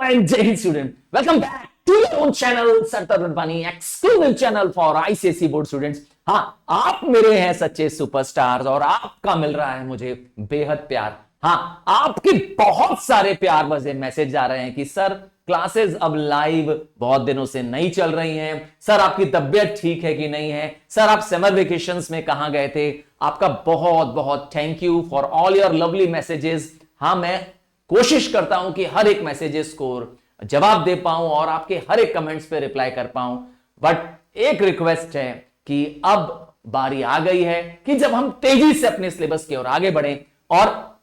and Jai Hind student. Welcome back to your own channel, Sir Tarun Pani, exclusive channel for ICSE board students. हाँ, आप मेरे हैं सच्चे superstars और आपका मिल रहा है मुझे बेहद प्यार. हाँ, आपके बहुत सारे प्यार भरे मैसेज आ रहे हैं कि सर क्लासेस अब लाइव बहुत दिनों से नहीं चल रही हैं. सर आपकी तबीयत ठीक है कि नहीं है. सर आप समर वेकेशंस में कहां गए थे. आपका बहुत बहुत thank you for all your lovely messages. हाँ, मैं कोशिश करता हूं कि हर एक मैसेजेस को जवाब दे पाऊं और आपके हर एक कमेंट्स पे रिप्लाई कर पाऊं. बट एक रिक्वेस्ट है कि अब बारी आ गई है कि जब हम तेजी से अपने सिलेबस की ओर आगे बढ़ें और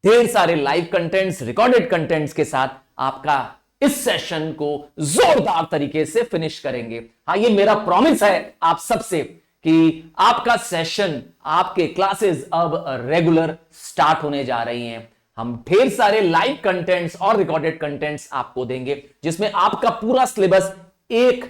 ढेर सारे लाइव कंटेंट्स, रिकॉर्डेड कंटेंट्स के साथ आपका इस सेशन को जोरदार तरीके से फिनिश करेंगे. हाँ, ये मेरा प्रॉमिस है आप सबसे कि आपका सेशन, आपके क्लासेस अब रेगुलर स्टार्ट होने जा रही हैं. हम ढेर सारे लाइव कंटेंट्स और रिकॉर्डेड कंटेंट्स आपको देंगे जिसमें आपका पूरा सिलेबस एक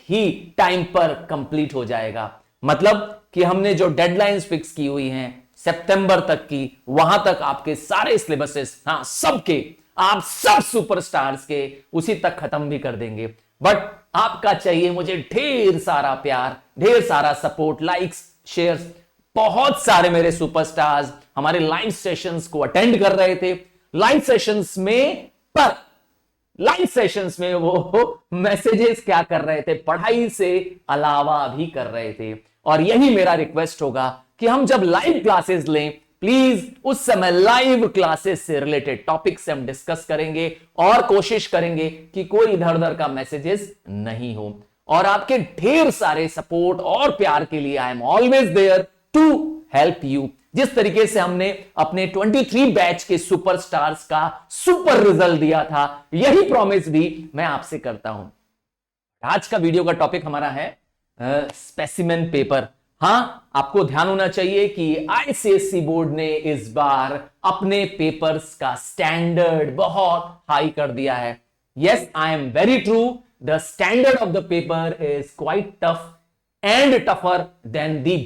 ही टाइम पर कंप्लीट हो जाएगा. मतलब कि हमने जो डेडलाइंस फिक्स की हुई हैं सितंबर तक की, वहां तक आपके सारे सिलेबसेस, हाँ सबके, आप सब सुपरस्टार्स के उसी तक खत्म भी कर देंगे. बट आपका चाहिए मुझे ढेर सारा प्यार, ढेर सारा सपोर्ट, लाइक्स, शेयर्स. बहुत सारे मेरे सुपरस्टार्स हमारे लाइव सेशंस को अटेंड कर रहे थे. लाइव सेशंस में वो मैसेजेस क्या कर रहे थे, पढ़ाई से अलावा भी कर रहे थे. और यही मेरा रिक्वेस्ट होगा कि हम जब लाइव क्लासेस लें, प्लीज उस समय लाइव क्लासेस से रिलेटेड टॉपिक से हम डिस्कस करेंगे और कोशिश करेंगे कि कोई इधर उधर का मैसेजेस नहीं हो. और आपके ढेर सारे सपोर्ट और प्यार के लिए I am always there to help you. जिस तरीके से हमने अपने 23 बैच के सुपरस्टार्स का सुपर रिजल्ट दिया था, यही प्रॉमिस भी मैं आपसे करता हूं. आज का वीडियो का टॉपिक हमारा है स्पेसिमेन पेपर. हां, आपको ध्यान होना चाहिए कि आईसीएसई बोर्ड ने इस बार अपने पेपर्स का स्टैंडर्ड बहुत हाई कर दिया है. Yes, I am very true. The standard of the paper is quite tough and tougher than the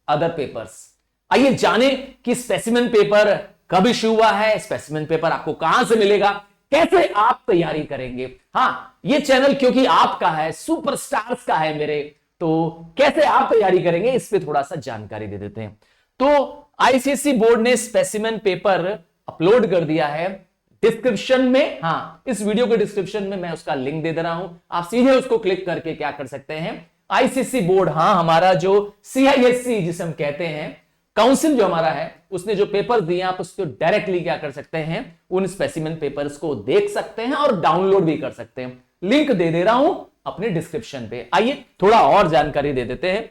other papers. आइए जाने कि स्पेसिमेन पेपर कब इश्यू हुआ है, स्पेसिमेन पेपर आपको कहां से मिलेगा, कैसे आप तैयारी करेंगे. हां, ये चैनल क्योंकि आपका है, सुपरस्टार्स का है मेरे, तो कैसे आप तैयारी करेंगे इस पे थोड़ा सा जानकारी दे देते हैं. तो आईसीएसई बोर्ड ने स्पेसिमेन पेपर अपलोड कर दिया है डिस्क्रिप्शन में. हां, इस वीडियो के डिस्क्रिप्शन में मैं उसका लिंक दे रहा हूं. आप सीधे उसको क्लिक करके क्या कर सकते हैं, आईसीएसई बोर्ड, हां हमारा जो सीआईएससी जिसे हम कहते हैं, काउंसिल जो हमारा है, उसने जो पेपर दिए आप उसको डायरेक्टली क्या कर सकते हैं, उन स्पेसिमेन पेपर्स को देख सकते हैं और डाउनलोड भी कर सकते हैं. लिंक दे दे रहा हूं अपने डिस्क्रिप्शन पे. आइए थोड़ा और जानकारी दे देते हैं,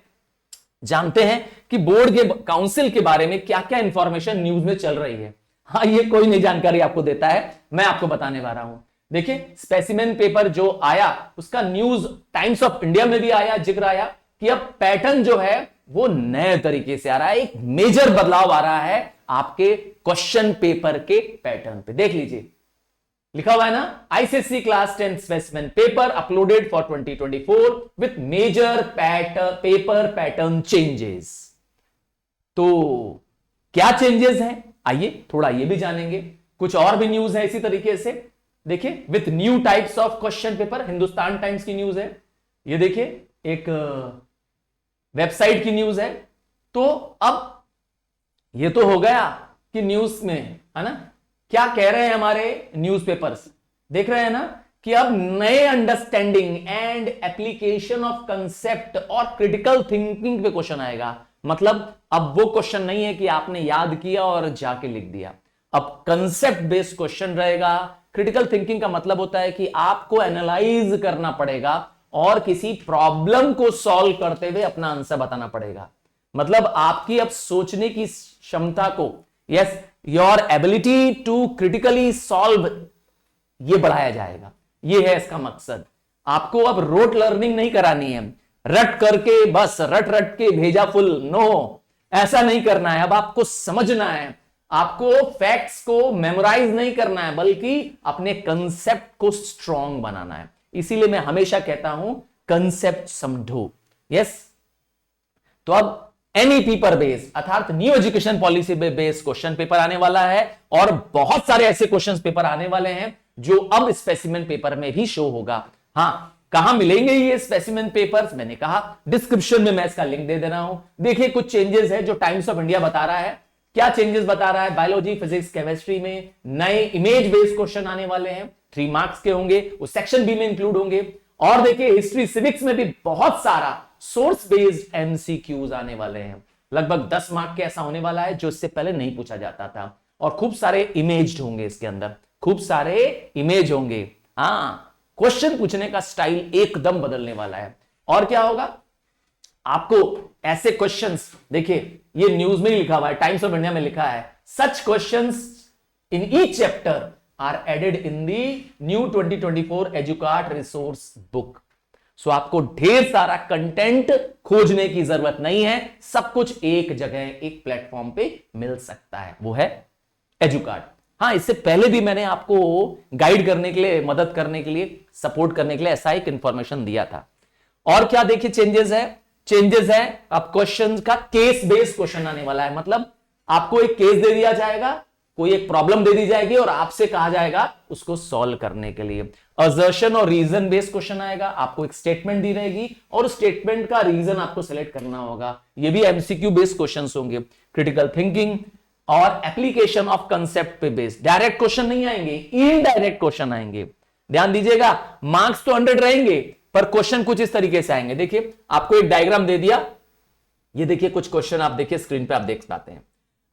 जानते हैं कि बोर्ड के, काउंसिल के बारे में क्या क्या इंफॉर्मेशन न्यूज में चल रही है. हाँ, ये कोई नई जानकारी आपको देता है, मैं आपको बताने वाला हूं. देखिए, स्पेसिमेन पेपर जो आया उसका न्यूज टाइम्स ऑफ इंडिया में भी आया, जिक्र आया कि अब पैटर्न जो है वो नए तरीके से आ रहा है. एक मेजर बदलाव आ रहा है आपके क्वेश्चन पेपर के पैटर्न पे. देख लीजिए, लिखा हुआ है ना, ICSE class 10 specimen paper uploaded for 2024 with major paper pattern changes. तो क्या चेंजेस हैं, आइए थोड़ा ये भी जानेंगे. कुछ और भी न्यूज है इसी तरीके से. देखिए, with new types of question paper, Hindustan times की न्यूज है. ये देखिए, एक वेबसाइट की न्यूज है. तो अब ये तो हो गया कि न्यूज में, है ना, क्या कह रहे हैं हमारे न्यूज़पेपर्स. देख रहे हैं ना कि अब नए understanding and application of concept और क्रिटिकल थिंकिंग पे क्वेश्चन आएगा. मतलब अब वो क्वेश्चन नहीं है कि आपने याद किया और जाके लिख दिया. अब कंसेप्ट बेस्ड क्वेश्चन रहेगा. क्रिटिकल थिंकिंग का मतलब होता है कि आपको एनालाइज करना पड़ेगा और किसी प्रॉब्लम को सॉल्व करते हुए अपना आंसर बताना पड़ेगा. मतलब आपकी अब सोचने की क्षमता को, yes, your ability to critically solve, ये बढ़ाया जाएगा. ये है इसका मकसद. आपको अब रोट लर्निंग नहीं करानी है, रट करके बस रट रट के भेजा फुल. नो, ऐसा नहीं करना है. अब आपको समझना है, आपको फैक्ट्स को मेमोराइज नहीं करना है, बल्कि अपने कंसेप्ट को स्ट्रॉन्ग बनाना है. इसीलिए मैं हमेशा कहता हूं कंसेप्ट समझो. यस, तो अब एनईपी पर बेस्ड अर्थात न्यू एजुकेशन पॉलिसी पे बेस्ड क्वेश्चन पेपर आने वाला है और बहुत सारे ऐसे क्वेश्चन पेपर आने वाले हैं जो अब स्पेसिमेन पेपर में भी शो होगा। हां, कहां मिलेंगे ये स्पेसिमेन पेपर्स? मैंने कहा डिस्क्रिप्शन में मैं इसका लिंक दे दे रहा हूं। देखिए कुछ चेंजेस है जो टाइम्स ऑफ इंडिया बता रहा है। क्या चेंजेस बता रहा है? बायोलॉजी, फिजिक्स, केमिस्ट्री में नए इमेज बेस्ड क्वेश्चन आने वाले हैं, 3 मार्क्स के होंगे, वो सेक्शन बी में इंक्लूड होंगे। और देखिए हिस्ट्री, सिविक्स में भी बहुत सारा सोर्स बेस्ड एमसीक्यूज आने वाले हैं, लगभग 10 मार्क के ऐसा होने वाला है जो इससे पहले नहीं पूछा जाता था। और खूब सारे इमेज होंगे इसके अंदर, खूब सारे इमेज होंगे। हाँ, क्वेश्चन पूछने का स्टाइल एकदम बदलने वाला है। और क्या होगा? आपको ऐसे क्वेश्चंस, देखिए ये न्यूज में ही लिखा हुआ है, टाइम्स ऑफ इंडिया में लिखा है, such questions in each chapter are added in the new 2024 Educart resource book. So आपको ढेर सारा कंटेंट खोजने की जरूरत नहीं है, सब कुछ एक जगह, एक प्लेटफॉर्म पे मिल सकता है, वो है एजुकार्ट। हाँ, इससे पहले भी मैंने आपको गाइड करने के लिए, मदद करने के लिए, सपोर्ट करने के लिए ऐसा एक इंफॉर्मेशन दिया था। और क्या देखिए चेंजेस है, अब क्वेश्चन का केस बेस्ड क्वेश्चन आने वाला है। मतलब आपको एक केस दे दिया जाएगा, कोई एक प्रॉब्लम दे दी जाएगी और आपसे कहा जाएगा उसको सॉल्व करने के लिए। असर्शन और रीजन बेस्ड क्वेश्चन आएगा, आपको एक स्टेटमेंट दी रहेगी और स्टेटमेंट का रीजन आपको सेलेक्ट करना होगा। ये भी एमसीक्यू बेस्ड क्वेश्चंस होंगे। क्रिटिकल थिंकिंग और एप्लीकेशन ऑफ कंसेप्ट पे बेस्ड डायरेक्ट क्वेश्चन नहीं आएंगे, इनडायरेक्ट क्वेश्चन आएंगे। ध्यान दीजिएगा, मार्क्स तो 100 रहेंगे पर क्वेश्चन कुछ इस तरीके से आएंगे। देखिए आपको एक डायग्राम दे दिया, ये देखिए कुछ क्वेश्चन आप देखिए स्क्रीन पे, आप देख पाते हैं।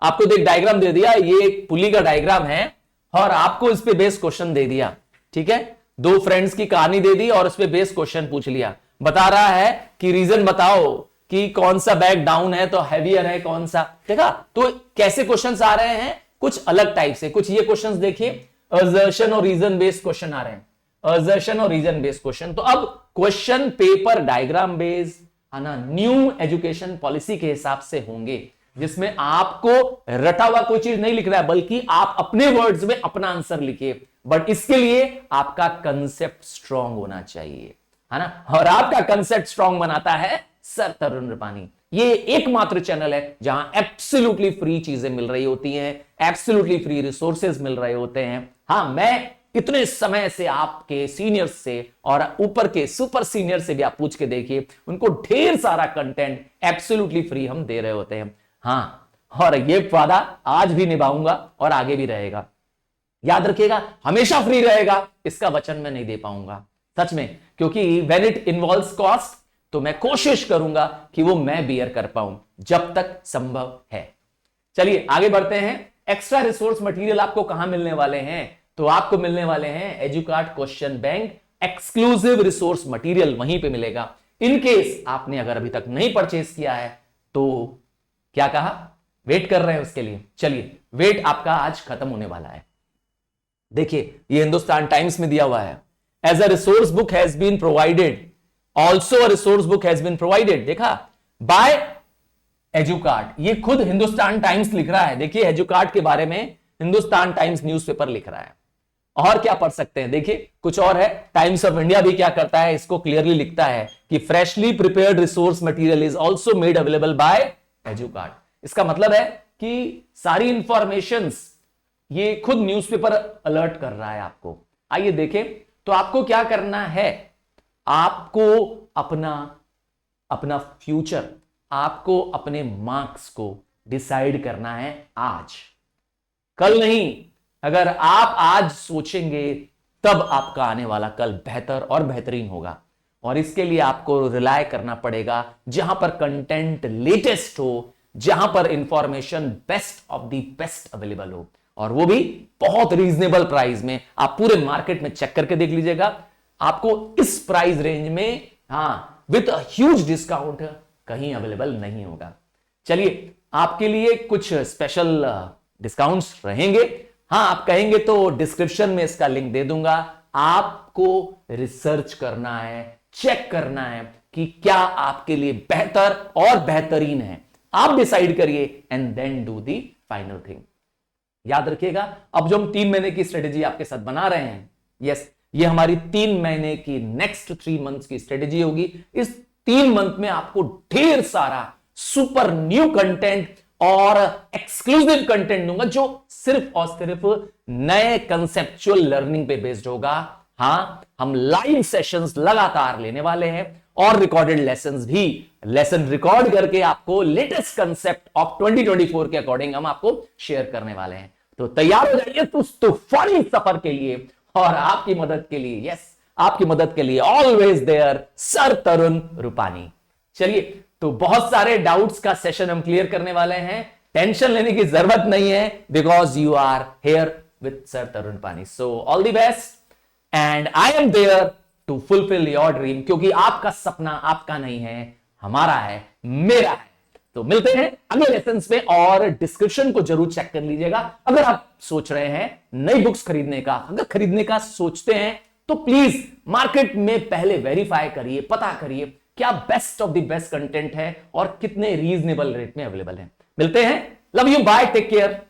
आपको एक डायग्राम दे दिया, ये एक पुली का डायग्राम है और आपको इस पे बेस्ड क्वेश्चन दे दिया। ठीक है, 2 फ्रेंड्स की कहानी दे दी और इस पे बेस्ड क्वेश्चन पूछ लिया। बता रहा है कि रीजन बताओ कि कौन सा बैग डाउन है तो हैवियर है कौन सा। देखा तो कैसे क्वेश्चंस आ रहे हैं, कुछ अलग टाइप से। कुछ ये क्वेश्चंस देखिए असर्शन और रीजन बेस्ड क्वेश्चन आ रहे हैं, असर्शन और रीजन बेस्ड क्वेश्चन। तो अब क्वेश्चन पेपर डायग्राम बेस्ड है ना, न्यू एजुकेशन पॉलिसी के हिसाब से होंगे, जिसमें आपको रटा हुआ कोई चीज नहीं लिख रहा है, बल्कि आप अपने वर्ड्स में अपना आंसर लिखिए। बट इसके लिए आपका कंसेप्ट स्ट्रांग होना चाहिए, है ना। और आपका कंसेप्ट स्ट्रांग बनाता है सर तरुण रिपानी। ये एकमात्र चैनल है जहां एब्सोल्युटली फ्री चीजें मिल रही होती हैं, एब्सोल्युटली फ्री रिसोर्सेज मिल रहे होते हैं। हां, मैं इतने समय से आपके सीनियर से और ऊपर के सुपर सीनियर से भी आप पूछ के देखिए, उनको ढेर सारा कंटेंट एब्सोल्युटली फ्री हम दे रहे होते हैं। हां, और ये वादा आज भी निभाऊंगा और आगे भी रहेगा। याद रखिएगा, हमेशा फ्री रहेगा, इसका वचन मैं नहीं दे पाऊंगा सच में, क्योंकि व्हेन इट इन्वॉल्व्स कॉस्ट तो मैं कोशिश करूंगा कि वो मैं बियर कर पाऊं जब तक संभव है। चलिए आगे बढ़ते हैं। एक्स्ट्रा रिसोर्स मटेरियल आपको कहां मिलने वाले हैं? तो आपको मिलने वाले हैं Educart question bank exclusive resource material, वहीं पे मिलेगा। इन केस आपने अगर अभी तक नहीं परचेज किया है तो क्या कहा, वेट कर रहे हैं उसके लिए। चलिए, वेट आपका आज खत्म होने वाला है। देखिए ये हिंदुस्तान टाइम्स में दिया हुआ है, as a resource book has been provided, also a resource book has been provided, देखा, बाय एजुकार्ट। ये खुद हिंदुस्तान टाइम्स लिख रहा है। देखिए एजुकार्ट के बारे में हिंदुस्तान टाइम्स न्यूज़पेपर लिख रहा है। और क्या पढ़ सकते हैं, देखिए कुछ और है। टाइम्स ऑफ इंडिया भी क्या करता है, इसको क्लियरली लिखता है कि freshly prepared resource material is also made available by Educart. इसका मतलब है कि सारी इंफॉर्मेशंस ये खुद न्यूज़पेपर अलर्ट कर रहा है आपको। आइए देखें, तो आपको क्या करना है, आपको अपना फ्यूचर, आपको अपने मार्क्स को डिसाइड करना है आज, कल नहीं। अगर आप आज सोचेंगे तब आपका आने वाला कल बेहतर और बेहतरीन होगा। और इसके लिए आपको रिलाय करना पड़ेगा जहां पर कंटेंट लेटेस्ट हो, जहां पर information best of the best available हो, और वो भी बहुत रीजनेबल प्राइस में। आप पूरे मार्केट में चेक करके देख लीजिएगा, आपको इस प्राइस रेंज में, हाँ, विद अ ह्यूज डिस्काउंट कहीं अवेलेबल नहीं होगा। चलिए आपके लिए कुछ स्पेशल डिस्काउंट्स रहेंगे। हाँ, आप कहेंगे तो डिस्क्रिप्शन में इसका लिंक दे दूंगा। आपको रिसर्च करना है, चेक करना है कि क्या आपके लिए बेहतर और बेहतरीन है। आप डिसाइड करिए and then do the final thing. याद रखिएगा, अब जो हम 3 महीने की स्ट्रेटेजी आपके साथ बना रहे हैं, यस, ये हमारी 3 महीने की नेक्स्ट 3 मंथ्स की स्ट्रेटेजी होगी। इस 3 मंथ में आपको ढेर सारा सुपर न्यू कंटेंट और एक्सक्लूसिव कंटेंट दूंगा जो सिर्फ और सिर्फ नए कंसेप्चुअल लर्निंग पे बेस्ड होगा। हां, हम लाइव सेशंस लगातार लेने वाले हैं और रिकॉर्डेड लेसंस भी, लेसन रिकॉर्ड करके आपको लेटेस्ट कंसेप्ट ऑफ 2024 के अकॉर्डिंग हम आपको शेयर करने वाले हैं। तो तैयार हो जाइए उस तूफानी सफर के लिए और आपकी मदद के लिए, यस, आपकी मदद के लिए always there sir Tarun Rupani. चलिए, तो बहुत सारे डाउट्स का सेशन हम क्लियर करने वाले हैं, टेंशन लेने की जरूरत नहीं है, because you are here with sir Tarun Rupani. So all the best and I am there to fulfil your dream, क्योंकि आपका सपना आपका नहीं है, हमारा है, मेरा है। तो मिलते हैं अगले लेसन्स में और डिस्क्रिप्शन को जरूर चेक कर लीजिएगा। अगर आप सोच रहे हैं नई बुक्स खरीदने का, अगर खरीदने का सोचते हैं तो प्लीज मार्केट में पहले वेरीफाई करिए, पता करिए क्या best of the best content है और कितने रीजनेबल रेट में अवेलेबल है। मिलते हैं, love you, bye, take care.